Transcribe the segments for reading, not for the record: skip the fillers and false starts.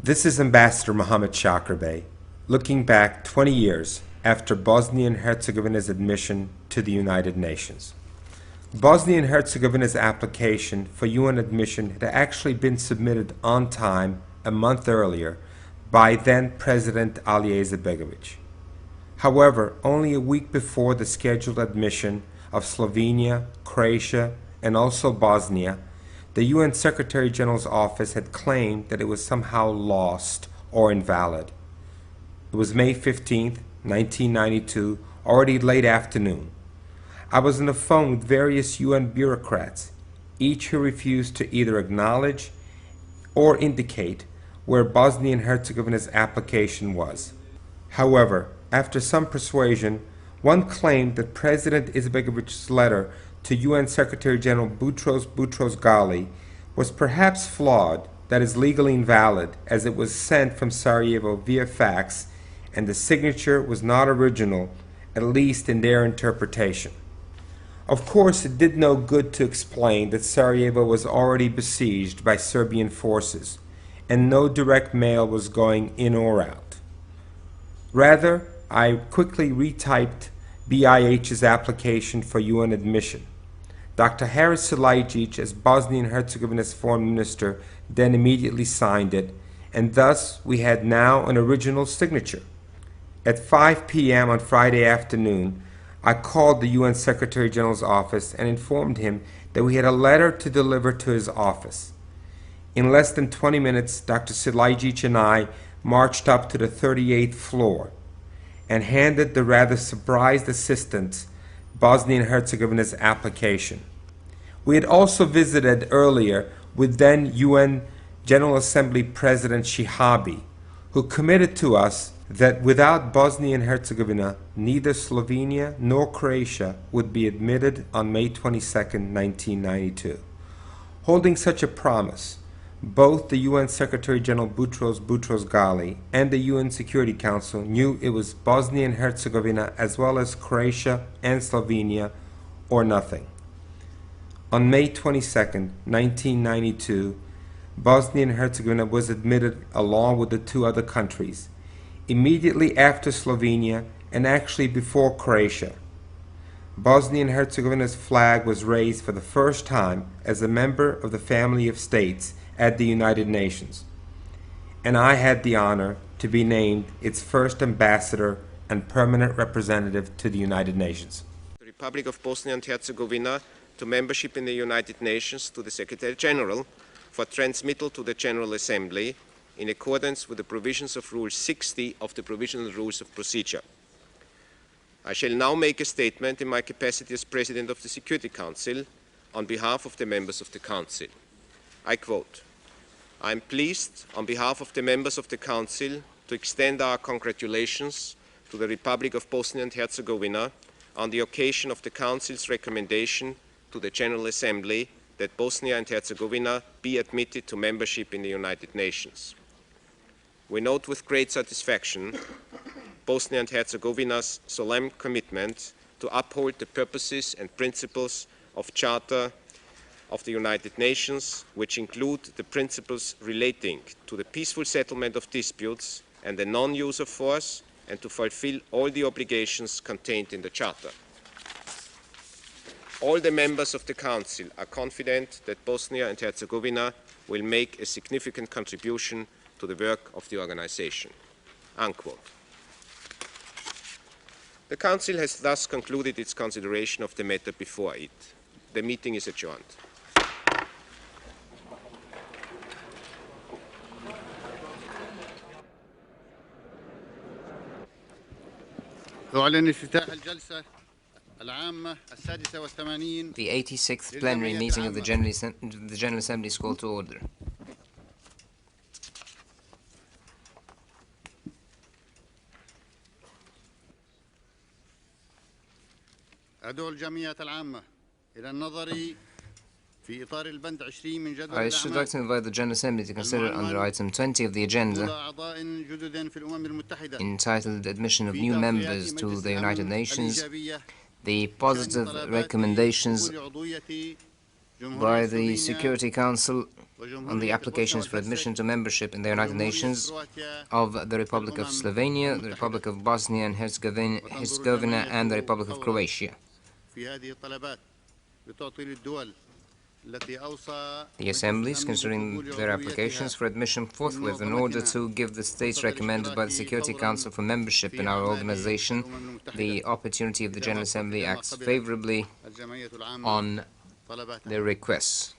This is Ambassador Mohammed Shakir Bey, looking back 20 years after Bosnia and Herzegovina's admission to the United Nations. Bosnia and Herzegovina's application for UN admission had actually been submitted on time a month earlier by then President Alija Izetbegović. However, only a week before the scheduled admission of Slovenia, Croatia, and also Bosnia, the UN Secretary General's office had claimed that it was somehow lost or invalid. It was May 15, 1992, already late afternoon. I was on the phone with various UN bureaucrats, each who refused to either acknowledge or indicate where Bosnia and Herzegovina's application was. However, after some persuasion, one claimed that President Izetbegović's letter to UN Secretary General Boutros Ghali was perhaps flawed, that is legally invalid, as it was sent from Sarajevo via fax and the signature was not original, at least in their interpretation. Of course, it did no good to explain that Sarajevo was already besieged by Serbian forces and no direct mail was going in or out. Rather, I quickly retyped BIH's application for UN admission. Dr. Haris Silajdžić, as Bosnia and Herzegovina's foreign minister, then immediately signed it, and thus we had now an original signature. At 5 p.m. on Friday afternoon, I called the UN Secretary General's office and informed him that we had a letter to deliver to his office. In less than 20 minutes, Dr. Silajdžić and I marched up to the 38th floor and handed the rather surprised assistants Bosnia and Herzegovina's application. We had also visited earlier with then UN General Assembly President Shihabi, who committed to us that without Bosnia and Herzegovina, neither Slovenia nor Croatia would be admitted on May 22, 1992. Holding such a promise, both the UN Secretary General Boutros Ghali and the UN Security Council knew it was Bosnia and Herzegovina as well as Croatia and Slovenia or nothing. On May 22, 1992, Bosnia and Herzegovina was admitted along with the two other countries, immediately after Slovenia and actually before Croatia. Bosnia and Herzegovina's flag was raised for the first time as a member of the family of states at the United Nations, and I had the honor to be named its first ambassador and permanent representative to the United Nations. The Republic of Bosnia and Herzegovina to membership in the United Nations to the Secretary General for transmittal to the General Assembly in accordance with the provisions of Rule 60 of the Provisional Rules of Procedure. I shall now make a statement in my capacity as President of the Security Council on behalf of the members of the Council. I quote, "I am pleased, on behalf of the members of the Council, to extend our congratulations to the Republic of Bosnia and Herzegovina on the occasion of the Council's recommendation to the General Assembly that Bosnia and Herzegovina be admitted to membership in the United Nations. We note with great satisfaction Bosnia and Herzegovina's solemn commitment to uphold the purposes and principles of Charter of the United Nations, which include the principles relating to the peaceful settlement of disputes and the non-use of force, and to fulfill all the obligations contained in the Charter. All the members of the Council are confident that Bosnia and Herzegovina will make a significant contribution to the work of the organization." Unquote. The Council has thus concluded its consideration of the matter before it. The meeting is adjourned. أعلن افتتاح الجلسة العامة السادسة والثمانين. The 86th plenary meeting of the General Assembly is called to order. أدعو الجمعية العامة إلى النظر في إطار البند 20 من جدول I should like to invite the General Assembly to consider under item 20 of the agenda, أعضاء جدد في الأمم المتحدة entitled Admission of New Members to the United Nations, the positive recommendations by the Security Council on the applications for admission to membership in the United Nations of the Republic of Slovenia, the Republic of Bosnia and Herzegovina, and the Republic of Croatia. The assemblies, considering their applications for admission forthwith in order to give the states recommended by the Security Council for membership in our organization the opportunity if the General Assembly acts favorably on their requests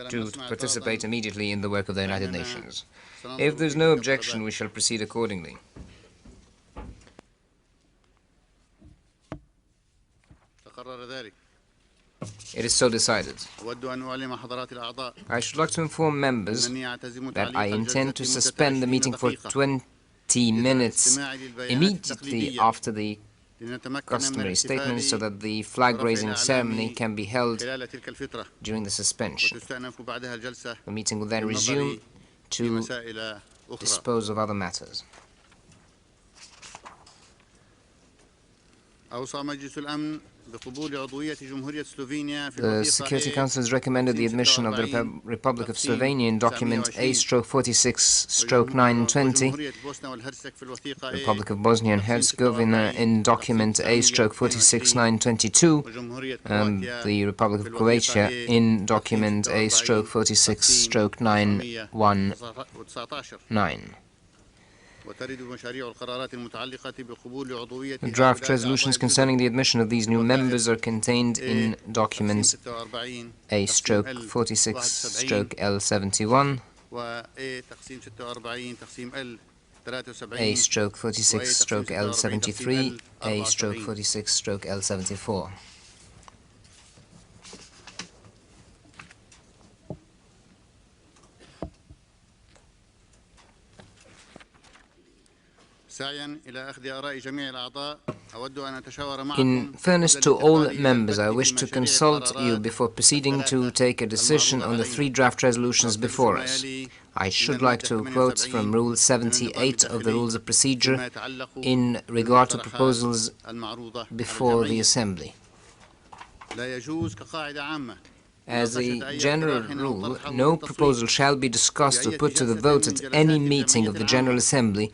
to participate immediately in the work of the United Nations. If there is no objection, we shall proceed accordingly. It is so decided. I should like to inform members that I intend to suspend the meeting for 20 minutes immediately after the customary statement so that the flag-raising ceremony can be held during the suspension. The meeting will then resume to dispose of other matters. The Security Council has recommended the admission of the Republic of Slovenia in document A/46/920, the Republic of Bosnia and Herzegovina in document A/46/922, and the Republic of Croatia in document A/46/919. The draft resolutions concerning the admission of these new members are contained in documents A/46/L71, A/46/L73, A/46/L74. In fairness to all members, I wish to consult you before proceeding to take a decision on the three draft resolutions before us. I should like to quote from Rule 78 of the Rules of Procedure in regard to proposals before the Assembly. As a general rule, no proposal shall be discussed or put to the vote at any meeting of the General Assembly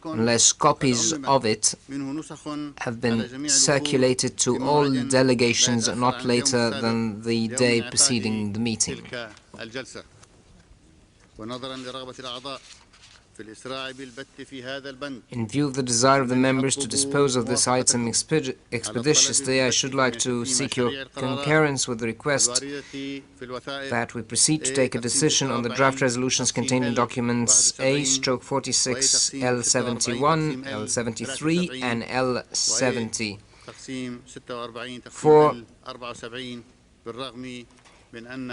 unless copies of it have been circulated to all delegations not later than the day preceding the meeting. In view of the desire of the members to dispose of this item expeditiously, I should like to seek your concurrence with the request that we proceed to take a decision on the draft resolutions contained in documents A/46/L71, L73, and L74,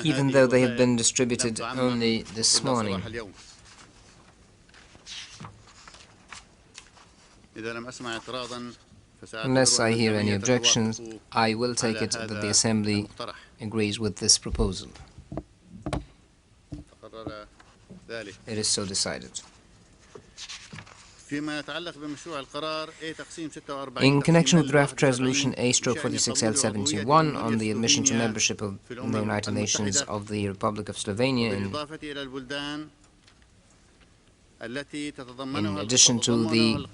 even though they have been distributed only this morning. Unless I hear any objections, I will take it that the Assembly agrees with this proposal. It is so decided. In connection with draft resolution A/46/L71 on the admission to membership of the United Nations of the Republic of Slovenia, in addition to the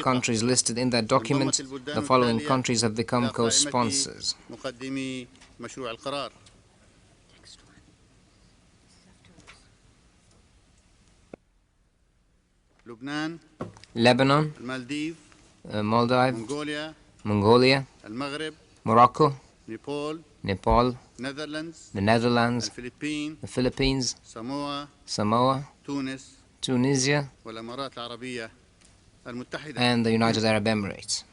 countries listed in that document, the following countries have become co-sponsors: Lebanon, Maldives, Mongolia, Morocco, Nepal, the Netherlands, the Philippines, Samoa, Tunisia, and the United Arab Emirates.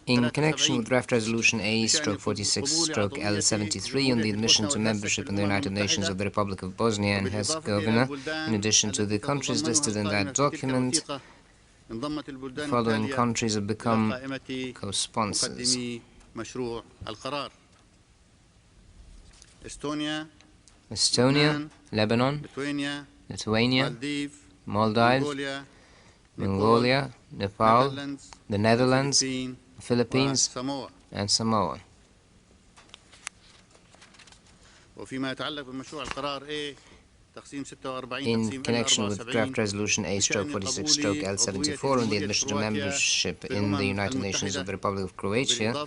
In connection with draft resolution A/46/L73 on the admission to membership in the United Nations of the Republic of Bosnia and Herzegovina, in addition to the countries listed in that document, the following countries have become co-sponsors: Estonia, Lebanon, Lithuania, Maldives, Mongolia, Nepal, the Netherlands, the Philippines, and Samoa. In connection with draft resolution A/46/L74 on the admission to membership in the United Nations of the Republic of Croatia,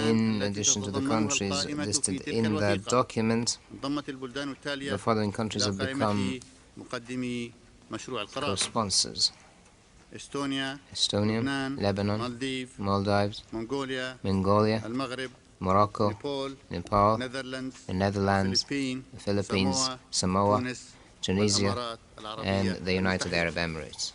in addition to the countries listed in that document, the following countries have become co-sponsors: Estonia, Lebanon, Maldives, Mongolia, Morocco, Nepal, the Netherlands, the Philippines, Samoa, Tunisia, and the United Arab Emirates.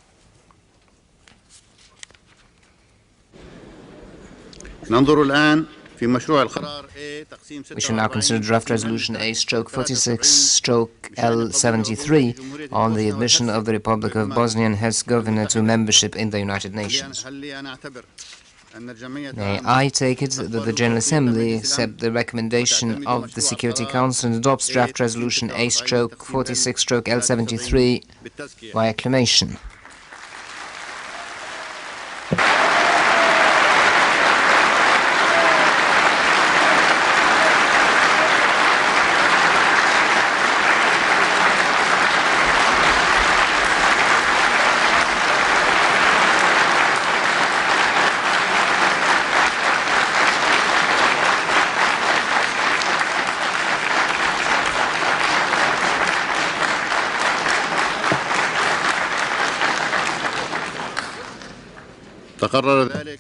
We shall now consider draft resolution A/46/L73 on the admission of the Republic of Bosnia and Herzegovina to membership in the United Nations. May I take it that the General Assembly accept the recommendation of the Security Council and adopts draft resolution A/46/L73 by acclamation?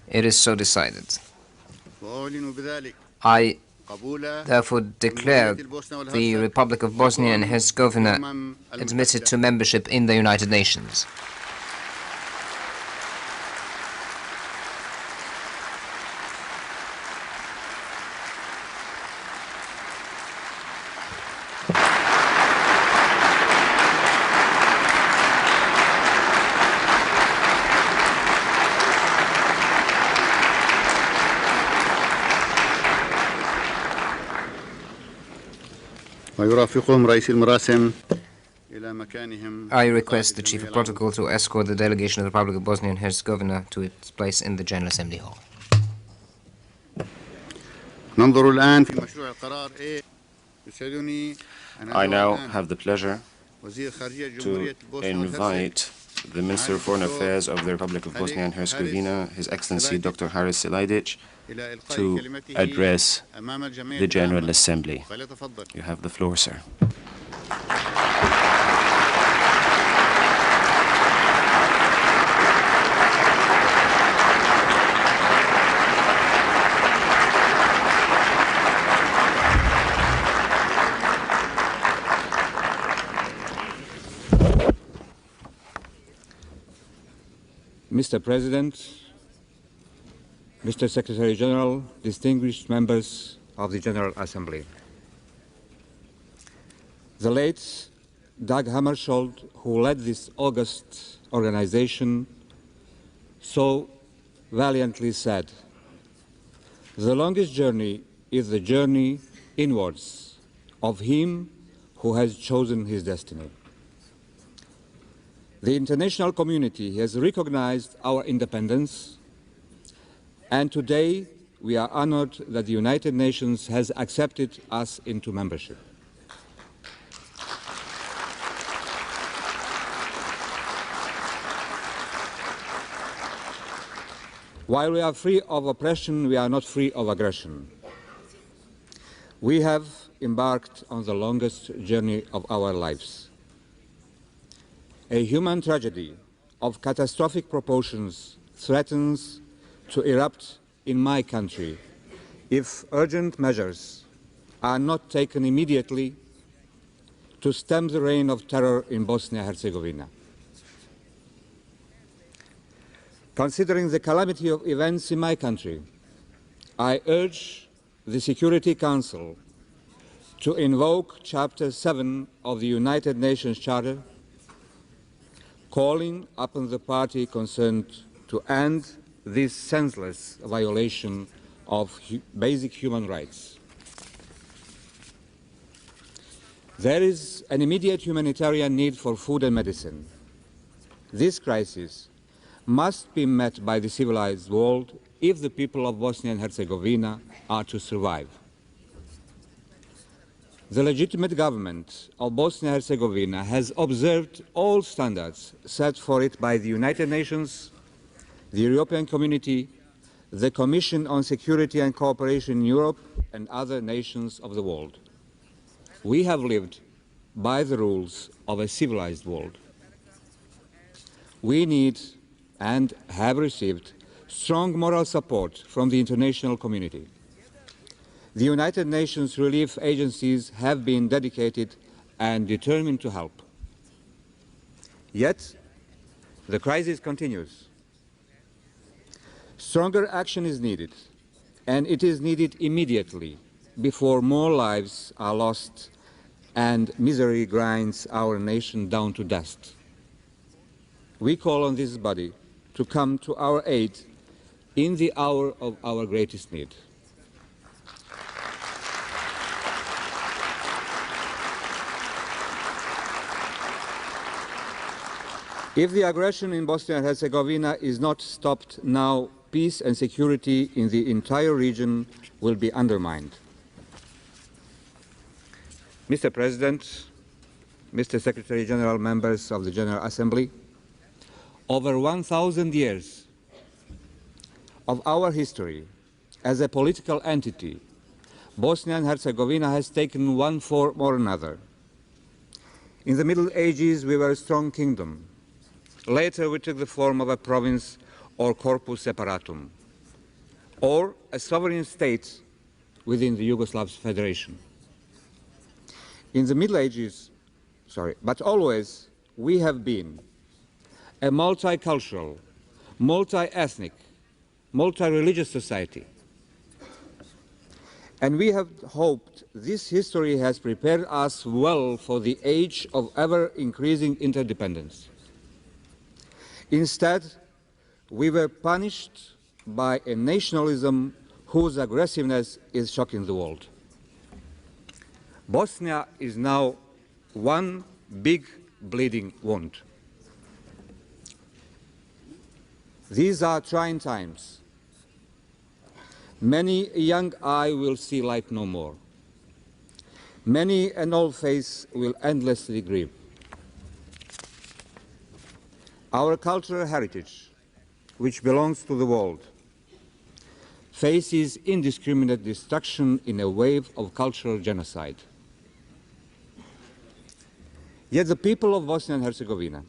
It is so decided. I therefore declare the Republic of Bosnia and Herzegovina admitted to membership in the United Nations. I request the Chief of Protocol to escort the delegation of the Republic of Bosnia and Herzegovina to its place in the General Assembly Hall. I now have the pleasure to invite the Minister of Foreign Affairs of the Republic of Bosnia and Herzegovina, His Excellency Dr. Haris Silajdic, to address the General Assembly. You have the floor, sir. Mr. President, Mr. Secretary General, distinguished members of the General Assembly. The late Dag Hammarskjöld, who led this august organization, so valiantly said, "The longest journey is the journey inwards of him who has chosen his destiny." The international community has recognized our independence, and today we are honored that the United Nations has accepted us into membership. While we are free of oppression, we are not free of aggression. We have embarked on the longest journey of our lives. A human tragedy of catastrophic proportions threatens to erupt in my country if urgent measures are not taken immediately to stem the reign of terror in Bosnia and Herzegovina. Considering the calamity of events in my country, I urge the Security Council to invoke Chapter 7 of the United Nations Charter, calling upon the party concerned to end this senseless violation of basic human rights. There is an immediate humanitarian need for food and medicine. This crisis must be met by the civilized world if the people of Bosnia and Herzegovina are to survive. The legitimate government of Bosnia and Herzegovina has observed all standards set for it by the United Nations, the European Community, the Commission on Security and Cooperation in Europe, and other nations of the world. We have lived by the rules of a civilized world. We need and have received strong moral support from the international community. The United Nations relief agencies have been dedicated and determined to help. Yet, the crisis continues. Stronger action is needed, and it is needed immediately before more lives are lost and misery grinds our nation down to dust. We call on this body to come to our aid in the hour of our greatest need. If the aggression in Bosnia and Herzegovina is not stopped now, peace and security in the entire region will be undermined. Mr. President, Mr. Secretary General, members of the General Assembly, over 1,000 years of our history as a political entity, Bosnia and Herzegovina has taken one form or another. In the Middle Ages, we were a strong kingdom. Later, we took the form of a province or corpus separatum, or a sovereign state within the Yugoslav Federation. In the Middle Ages, but always we have been a multicultural, multi-ethnic, multi-religious society. And we have hoped this history has prepared us well for the age of ever-increasing interdependence. Instead, we were punished by a nationalism whose aggressiveness is shocking the world. Bosnia is now one big bleeding wound. These are trying times. Many a young eye will see light no more. Many an old face will endlessly grieve. Our cultural heritage, which belongs to the world, faces indiscriminate destruction in a wave of cultural genocide. Yet the people of Bosnia and Herzegovina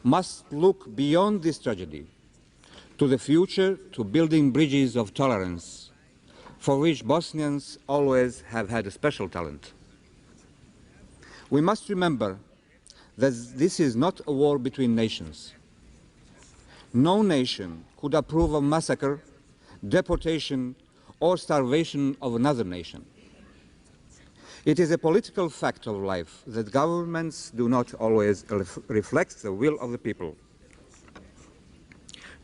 must look beyond this tragedy to the future, to building bridges of tolerance, for which Bosnians always have had a special talent. We must remember that this is not a war between nations. No nation could approve of massacre, deportation, or starvation of another nation. It is a political fact of life that governments do not always reflect the will of the people,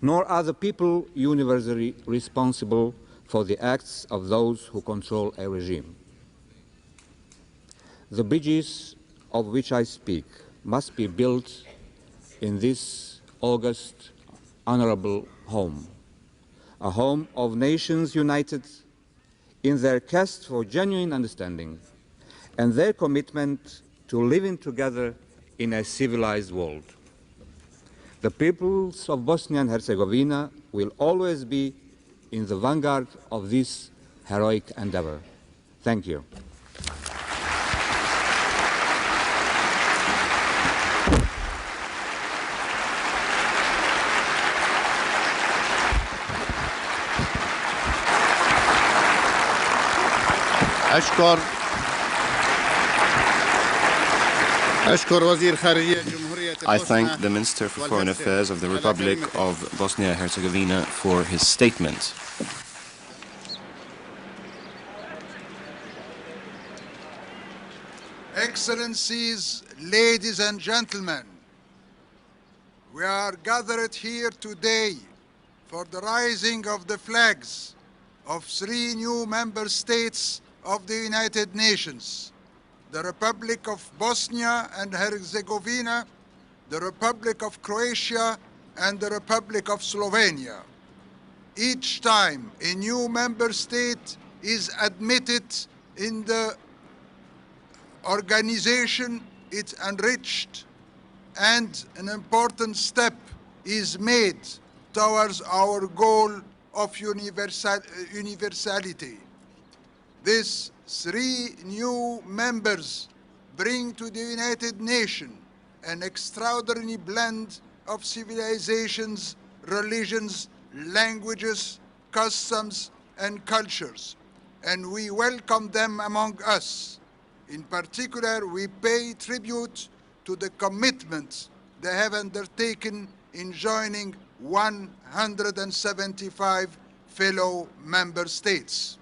nor are the people universally responsible for the acts of those who control a regime. The bridges of which I speak must be built in this august, honorable home, a home of nations united in their quest for genuine understanding and their commitment to living together in a civilized world. The peoples of Bosnia and Herzegovina will always be in the vanguard of this heroic endeavor. Thank you. I thank the Minister for Foreign Affairs of the Republic of Bosnia and Herzegovina for his statement. Excellencies, ladies and gentlemen, we are gathered here today for the raising of the flags of 3 new member states of the United Nations: the Republic of Bosnia and Herzegovina, the Republic of Croatia, and the Republic of Slovenia. Each time a new member state is admitted in the organization, it's enriched, and an important step is made towards our goal of universality. These three new members bring to the United Nations an extraordinary blend of civilizations, religions, languages, customs, and cultures, and we welcome them among us. In particular, we pay tribute to the commitment they have undertaken in joining 175 fellow member states.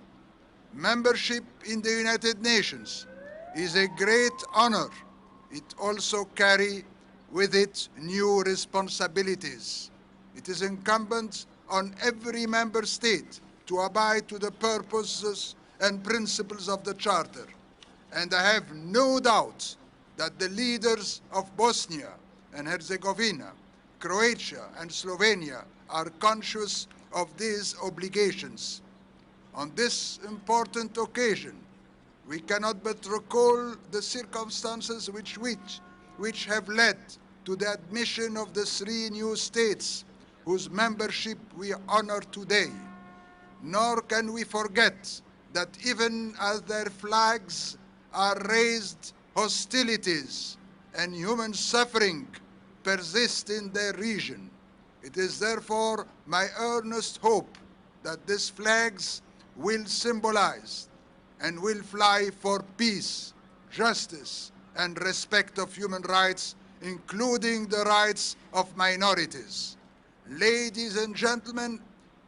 Membership in the United Nations is a great honor. It also carries with it new responsibilities. It is incumbent on every member state to abide to the purposes and principles of the Charter. And I have no doubt that the leaders of Bosnia and Herzegovina, Croatia and Slovenia are conscious of these obligations. On this important occasion, we cannot but recall the circumstances which have led to the admission of the three new states whose membership we honor today. Nor can we forget that even as their flags are raised, hostilities and human suffering persist in their region. It is therefore my earnest hope that these flags will symbolize and will fly for peace, justice, and respect of human rights, including the rights of minorities. Ladies and gentlemen,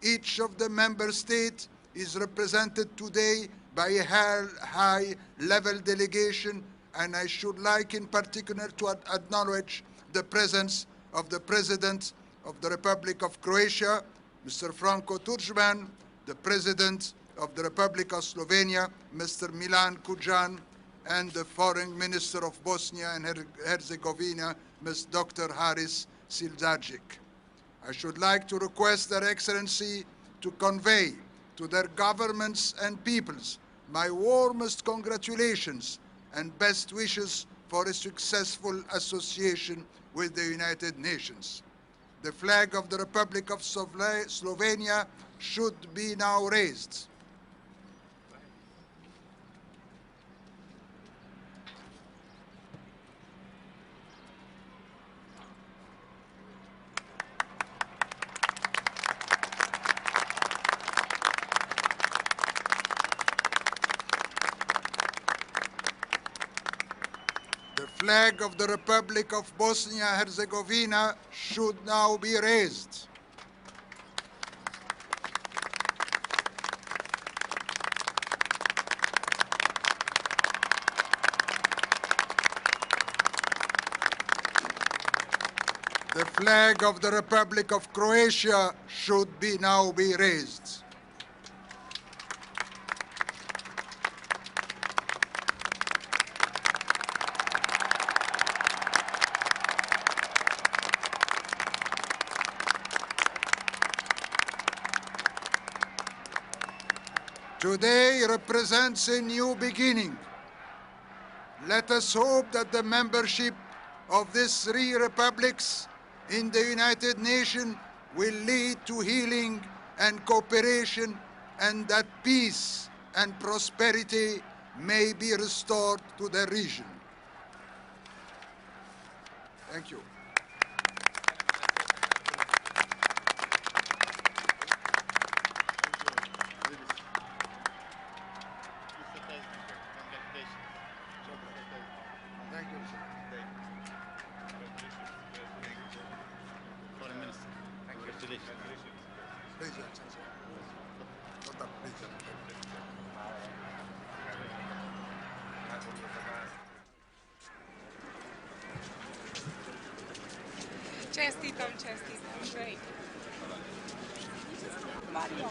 each of the member states is represented today by a high-level delegation, and I should like in particular to acknowledge the presence of the President of the Republic of Croatia, Mr. Franjo Tuđman, the President of the Republic of Slovenia, Mr. Milan Kujan, and the Foreign Minister of Bosnia and Herzegovina, Ms. Dr. Haris Sildajic. I should like to request Their Excellency to convey to their governments and peoples my warmest congratulations and best wishes for a successful association with the United Nations. The flag of the Republic of Slovenia should be now raised. The flag of the Republic of Bosnia and Herzegovina should now be raised. The flag of the Republic of Croatia should now be raised. Today represents a new beginning. Let us hope that the membership of these three republics in the United Nations will lead to healing and cooperation, and that peace and prosperity may be restored to the region. Thank you. Thank you, sir. Foreign Minister. Congratulations. Please, Excellency. Čestitam, čestitam. Great. Mario.